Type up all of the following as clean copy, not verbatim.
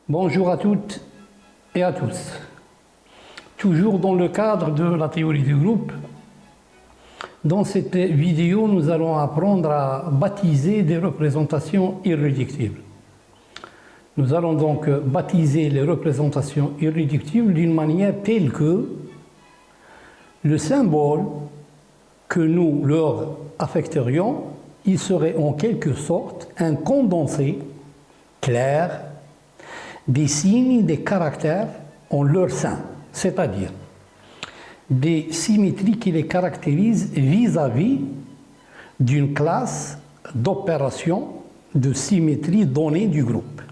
Bonjour à toutes et à tous. Toujours dans le cadre de la théorie du groupe, dans cette vidéo, nous allons apprendre à baptiser des représentations irréductibles. Nous allons donc baptiser les représentations irréductibles d'une manière telle que le symbole que nous leur affecterions, il serait en quelque sorte un condensé clair des signes, des caractères en leur sein, c'est-à-dire des symétries qui les caractérisent vis-à-vis d'une classe d'opérations de symétrie donnée du groupe.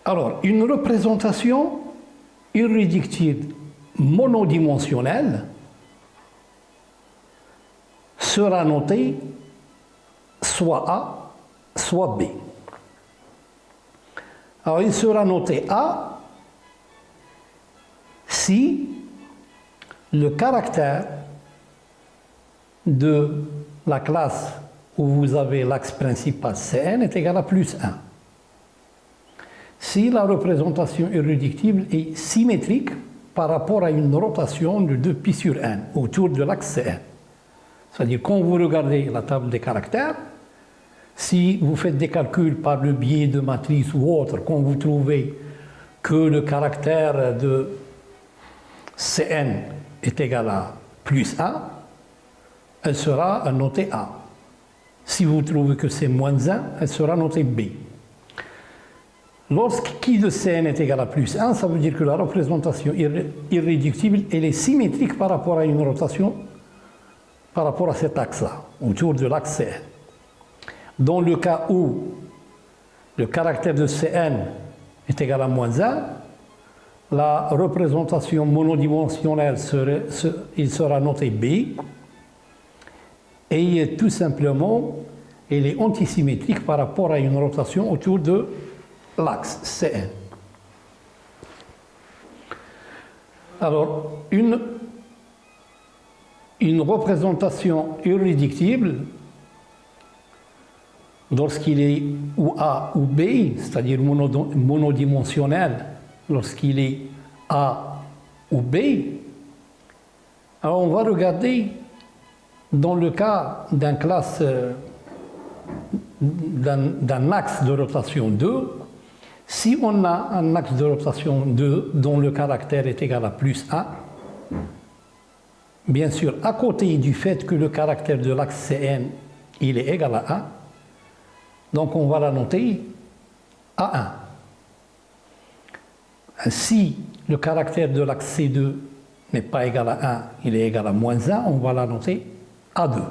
Alors, une représentation irréductible monodimensionnelle sera notée soit A, soit B. Alors, il sera noté A si le caractère de la classe où vous avez l'axe principal Cn est égal à plus 1. Si la représentation irréductible est symétrique par rapport à une rotation de 2π sur n autour de l'axe Cn. C'est-à-dire, quand vous regardez la table des caractères, si vous faites des calculs par le biais de matrice ou autre, quand vous trouvez que le caractère de Cn est égal à plus 1, elle sera notée A. Si vous trouvez que c'est moins 1, elle sera notée B. Lorsqu'I de Cn est égal à plus 1, ça veut dire que la représentation irréductible elle est symétrique par rapport à une rotation, par rapport à cet axe-là, autour de l'axe Cn. Dans le cas où le caractère de Cn est égal à moins 1, la représentation monodimensionnelle sera notée B et tout simplement elle est antisymétrique par rapport à une rotation autour de l'axe Cn. Alors, une représentation irréductible, lorsqu'il est ou A ou B, c'est-à-dire monodimensionnel, lorsqu'il est A ou B, alors on va regarder dans le cas d'un axe de rotation 2, si on a un axe de rotation 2 dont le caractère est égal à plus 1, bien sûr, à côté du fait que le caractère de l'axe Cn il est égal à 1, donc on va la noter à 1. Si le caractère de l'axe C2 n'est pas égal à 1, il est égal à moins 1, on va la noter à 2.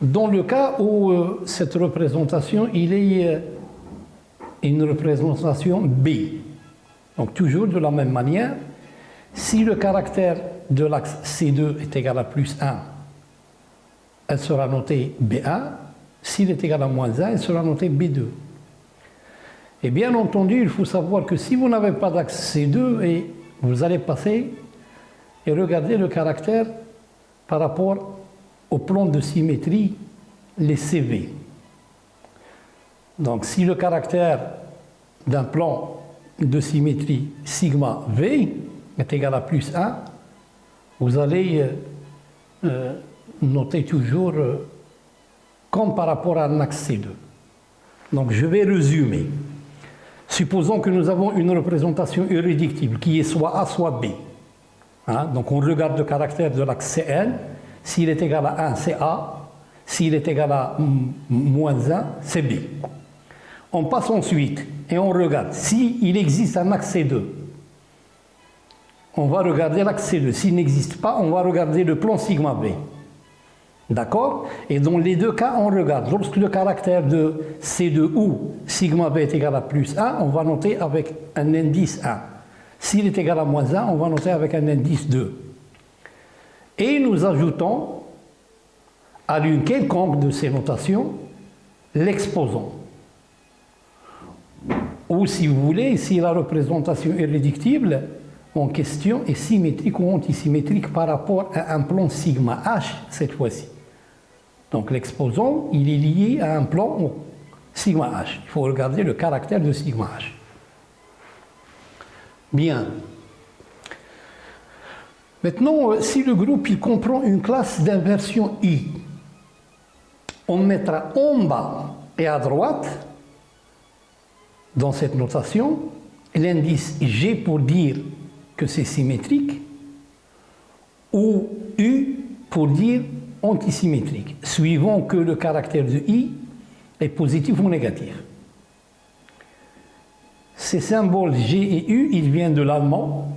Dans le cas où cette représentation, il est une représentation B, donc toujours de la même manière, si le caractère de l'axe C2 est égal à plus 1, elle sera notée B1, s'il est égal à moins 1, elle sera notée B2. Et bien entendu, il faut savoir que si vous n'avez pas d'axe C2, et vous allez passer et regarder le caractère par rapport au plan de symétrie, les CV. Donc si le caractère d'un plan de symétrie sigma V est égal à plus 1, vous allez noter toujours comme par rapport à un axe C2. Donc je vais résumer. Supposons que nous avons une représentation irréductible qui est soit A soit B. Donc on regarde le caractère de l'axe Cn. S'il est égal à 1, c'est A. S'il est égal à moins 1, c'est B. On passe ensuite et on regarde. S'il existe un axe C2, on va regarder l'axe C2. S'il n'existe pas, on va regarder le plan sigma B. D'accord? Et dans les deux cas, on regarde. Lorsque le caractère de C2 ou sigma B est égal à plus 1, on va noter avec un indice 1. S'il est égal à moins 1, on va noter avec un indice 2. Et nous ajoutons à l'une quelconque de ces notations l'exposant. Ou si vous voulez, si la représentation irréductible en question est symétrique ou antisymétrique par rapport à un plan sigma H cette fois-ci. Donc l'exposant, il est lié à un plan sigma h. Il faut regarder le caractère de sigma h. Bien. Maintenant, si le groupe il comprend une classe d'inversion I, on mettra en bas et à droite, dans cette notation, l'indice G pour dire que c'est symétrique, ou U pour dire antisymétrique, suivant que le caractère de I est positif ou négatif. Ces symboles G et U, ils viennent de l'allemand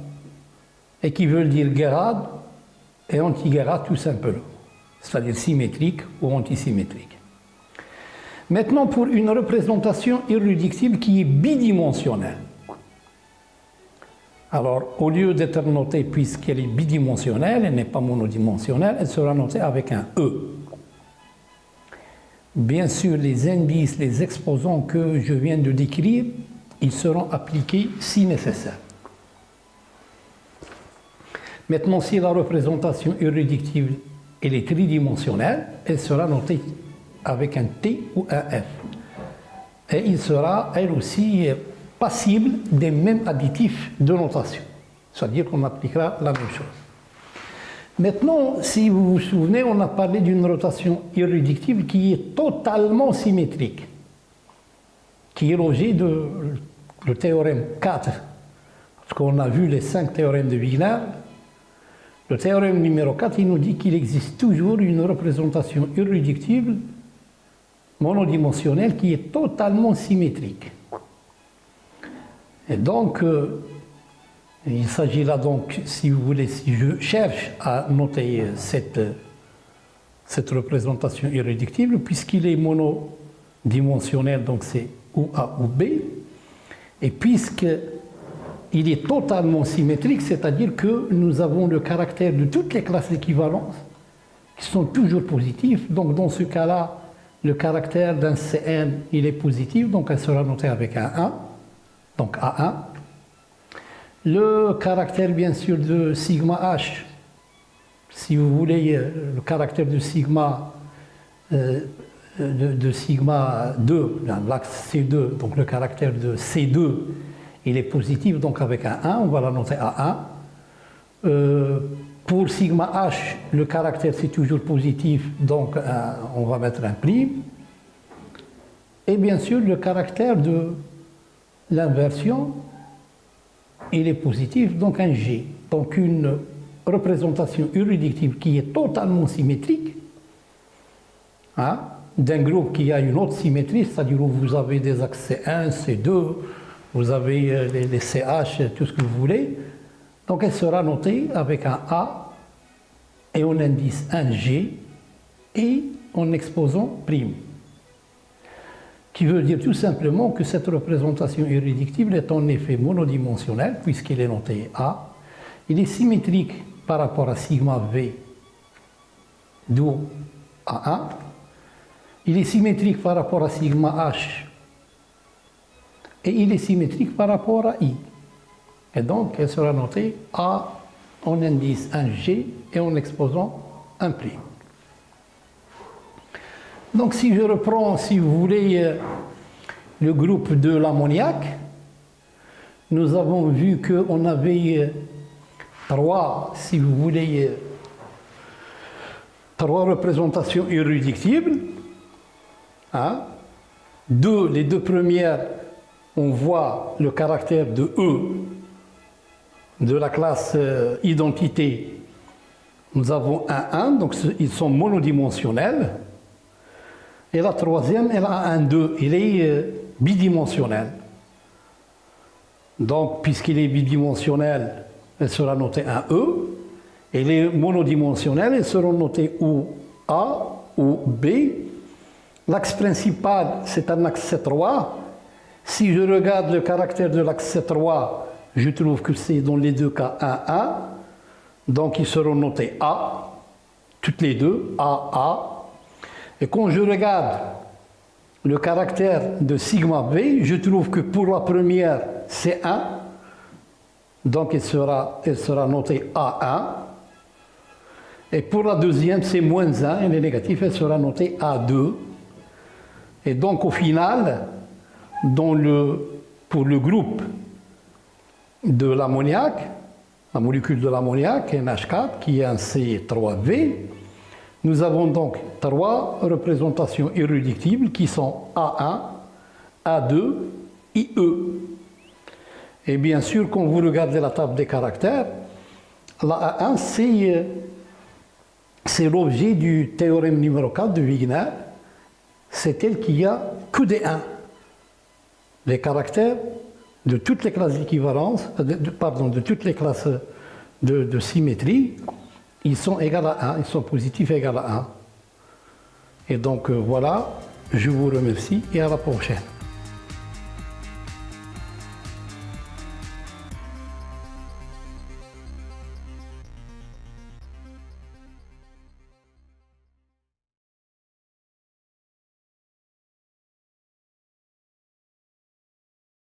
et qui veulent dire gerade et anti-gerade tout simplement, c'est-à-dire symétrique ou antisymétrique. Maintenant, pour une représentation irréductible qui est bidimensionnelle. Alors, au lieu d'être notée, puisqu'elle est bidimensionnelle, elle n'est pas monodimensionnelle, elle sera notée avec un E. Bien sûr, les indices, les exposants que je viens de décrire, ils seront appliqués si nécessaire. Maintenant, si la représentation irréductible elle est tridimensionnelle, elle sera notée avec un T ou un F. Et il sera, elle aussi, passible des mêmes additifs de notation. C'est-à-dire qu'on appliquera la même chose. Maintenant, si vous vous souvenez, on a parlé d'une notation irréductible qui est totalement symétrique, qui est l'objet du théorème 4. Parce qu'on a vu les 5 théorèmes de Wigner. Le théorème numéro 4, il nous dit qu'il existe toujours une représentation irréductible monodimensionnelle qui est totalement symétrique. Et donc, il s'agit là donc, si vous voulez, si je cherche à noter cette représentation irréductible, puisqu'il est monodimensionnel, donc c'est ou A ou B, et puisqu'il est totalement symétrique, c'est-à-dire que nous avons le caractère de toutes les classes d'équivalence qui sont toujours positifs, donc dans ce cas-là, le caractère d'un Cn, il est positif, donc elle sera notée avec un 1, donc A1. Le caractère, bien sûr, de sigma h, si vous voulez, le caractère de sigma, de sigma 2, l'axe C2, donc le caractère de C2, il est positif, donc avec un 1, on va la noter A1. Pour sigma h, le caractère c'est toujours positif, donc on va mettre un prime. Et bien sûr, le caractère de l'inversion, il est positif, donc un G. Donc une représentation irréductible qui est totalement symétrique, hein, d'un groupe qui a une autre symétrie, c'est-à-dire où vous avez des axes C1, C2, vous avez les CH, tout ce que vous voulez. Donc elle sera notée avec un A et on indice un G et en exposant prime. Qui veut dire tout simplement que cette représentation irréductible est en effet monodimensionnelle puisqu'il est noté A. Il est symétrique par rapport à sigma V, d'où A1. Il est symétrique par rapport à sigma H et il est symétrique par rapport à I. Et donc, elle sera notée A en indice un G et en exposant un prime. Donc, si je reprends, si vous voulez, le groupe de l'ammoniac, nous avons vu qu'on avait trois, si vous voulez, trois représentations irréductibles. Hein? Les deux premières, on voit le caractère de E de la classe identité. Nous avons un 1, donc ils sont monodimensionnels. Et la troisième, elle a un 2, il est bidimensionnel. Donc, puisqu'il est bidimensionnel, elle sera notée un E. Et les monodimensionnels, elles seront notées ou A ou B. L'axe principal, c'est un axe C3. Si je regarde le caractère de l'axe C3, je trouve que c'est dans les deux cas un 1. Donc, ils seront notés A, toutes les deux, A, A. Et quand je regarde le caractère de sigma V, je trouve que pour la première, c'est 1. Donc, elle sera notée A1. Et pour la deuxième, c'est moins 1, elle est négative, elle sera notée A2. Et donc au final, pour le groupe de l'ammoniac, la molécule de l'ammoniac, NH4, qui est un C3V, nous avons donc 3 représentations irréductibles qui sont A1, A2, IE. Et bien sûr, quand vous regardez la table des caractères, la A1, c'est l'objet du théorème numéro 4 de Wigner. C'est elle qui a que des 1. Les caractères de toutes les classes d'équivalence, de toutes les classes de symétrie, ils sont égaux à 1, ils sont positifs égaux à 1. Et donc voilà, je vous remercie et à la prochaine.